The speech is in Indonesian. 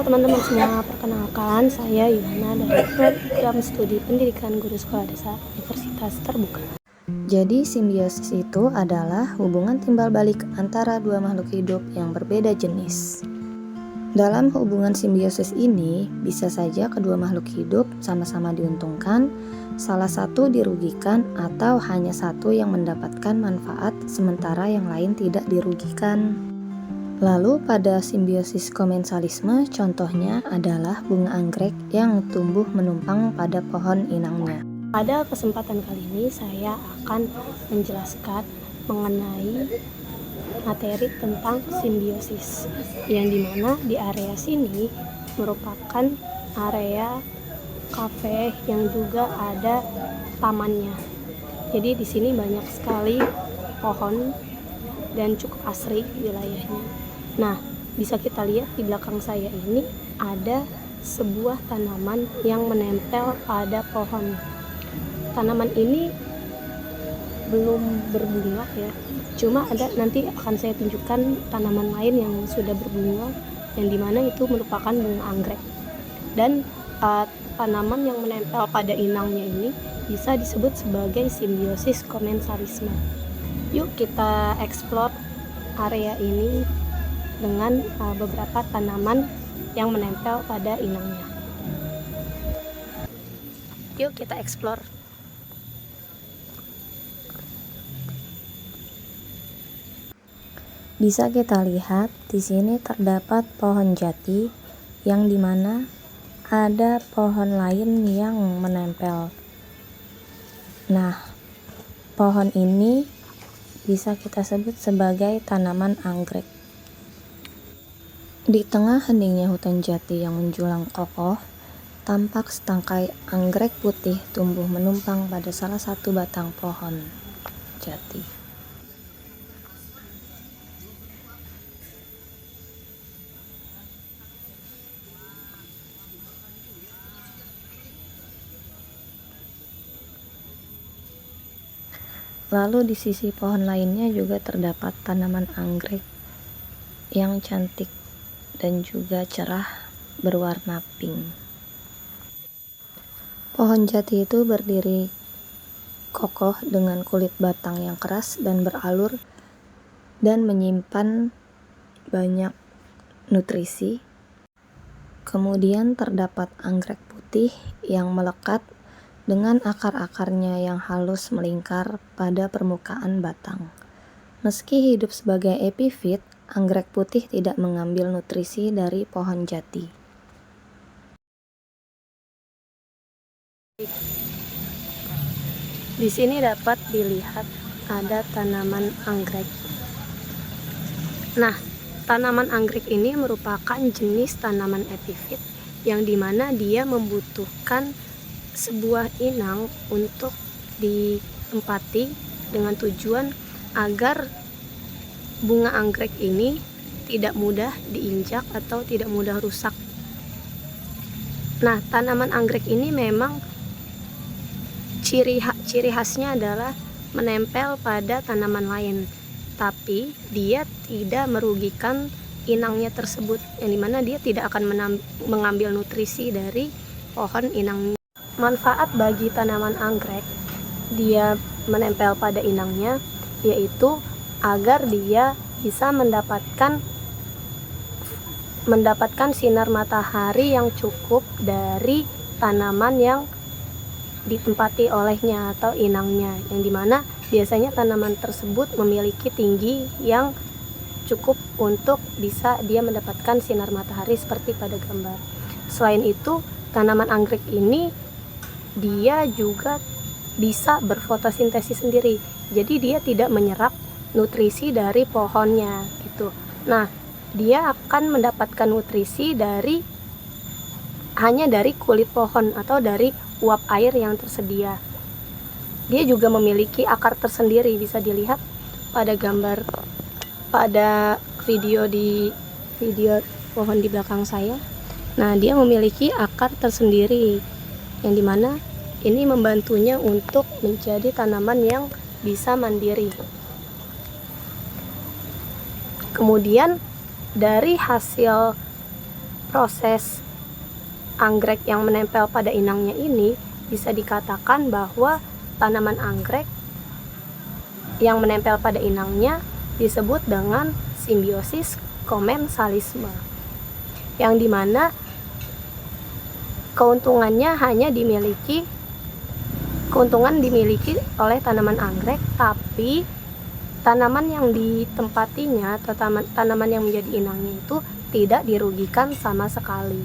teman-teman semua, perkenalkan saya Yuhana dari program studi pendidikan guru sekolah dasar Universitas Terbuka. Jadi simbiosis itu adalah hubungan timbal balik antara dua makhluk hidup yang berbeda jenis. Dalam hubungan simbiosis ini, bisa saja kedua makhluk hidup sama-sama diuntungkan, salah satu dirugikan, atau hanya satu yang mendapatkan manfaat sementara yang lain tidak dirugikan. Lalu pada simbiosis komensalisme, contohnya adalah bunga anggrek yang tumbuh menumpang pada pohon inangnya. Pada kesempatan kali ini saya akan menjelaskan mengenai materi tentang simbiosis, yang dimana di area sini merupakan area kafe yang juga ada tamannya. Jadi di sini banyak sekali pohon dan cukup asri wilayahnya. Nah, bisa kita lihat di belakang saya ini ada sebuah tanaman yang menempel pada pohon. Tanaman ini belum berbunga ya, cuma ada, nanti akan saya tunjukkan tanaman lain yang sudah berbunga, yang dimana itu merupakan bunga anggrek. Dan tanaman yang menempel pada inangnya ini bisa disebut sebagai simbiosis komensalisme. Yuk kita explore area ini dengan beberapa tanaman yang menempel pada inangnya. Yuk kita explore. Bisa kita lihat di sini terdapat pohon jati yang dimana ada pohon lain yang menempel. Nah, pohon ini bisa kita sebut sebagai tanaman anggrek. Di tengah heningnya hutan jati yang menjulang kokoh, tampak setangkai anggrek putih tumbuh menumpang pada salah satu batang pohon jati. Lalu di sisi pohon lainnya juga terdapat tanaman anggrek yang cantik dan juga cerah berwarna pink. Pohon jati itu berdiri kokoh dengan kulit batang yang keras dan beralur dan menyimpan banyak nutrisi. Kemudian terdapat anggrek putih yang melekat dengan akar-akarnya yang halus melingkar pada permukaan batang. Meski hidup sebagai epifit, anggrek putih tidak mengambil nutrisi dari pohon jati. Di sini dapat dilihat ada tanaman anggrek. Nah, tanaman anggrek ini merupakan jenis tanaman epifit yang dimana dia membutuhkan sebuah inang untuk ditempati dengan tujuan agar bunga anggrek ini tidak mudah diinjak atau tidak mudah rusak. Nah, tanaman anggrek ini memang ciri khasnya adalah menempel pada tanaman lain, tapi dia tidak merugikan inangnya tersebut, yang dimana dia tidak akan mengambil nutrisi dari pohon inangnya. Manfaat bagi tanaman anggrek dia menempel pada inangnya yaitu agar dia bisa mendapatkan sinar matahari yang cukup dari tanaman yang ditempati olehnya atau inangnya, yang dimana biasanya tanaman tersebut memiliki tinggi yang cukup untuk bisa dia mendapatkan sinar matahari seperti pada gambar. Selain itu, tanaman anggrek ini dia juga bisa berfotosintesis sendiri, jadi dia tidak menyerap nutrisi dari pohonnya gitu. Nah, dia akan mendapatkan nutrisi hanya dari kulit pohon atau dari uap air yang tersedia. Dia juga memiliki akar tersendiri, bisa dilihat pada gambar pada video pohon di belakang saya. Nah, dia memiliki akar tersendiri yang dimana ini membantunya untuk menjadi tanaman yang bisa mandiri. Kemudian dari hasil proses anggrek yang menempel pada inangnya ini, bisa dikatakan bahwa tanaman anggrek yang menempel pada inangnya disebut dengan simbiosis komensalisme, yang dimana keuntungan dimiliki oleh tanaman anggrek, tapi tanaman yang ditempatinya atau tanaman yang menjadi inangnya itu tidak dirugikan sama sekali.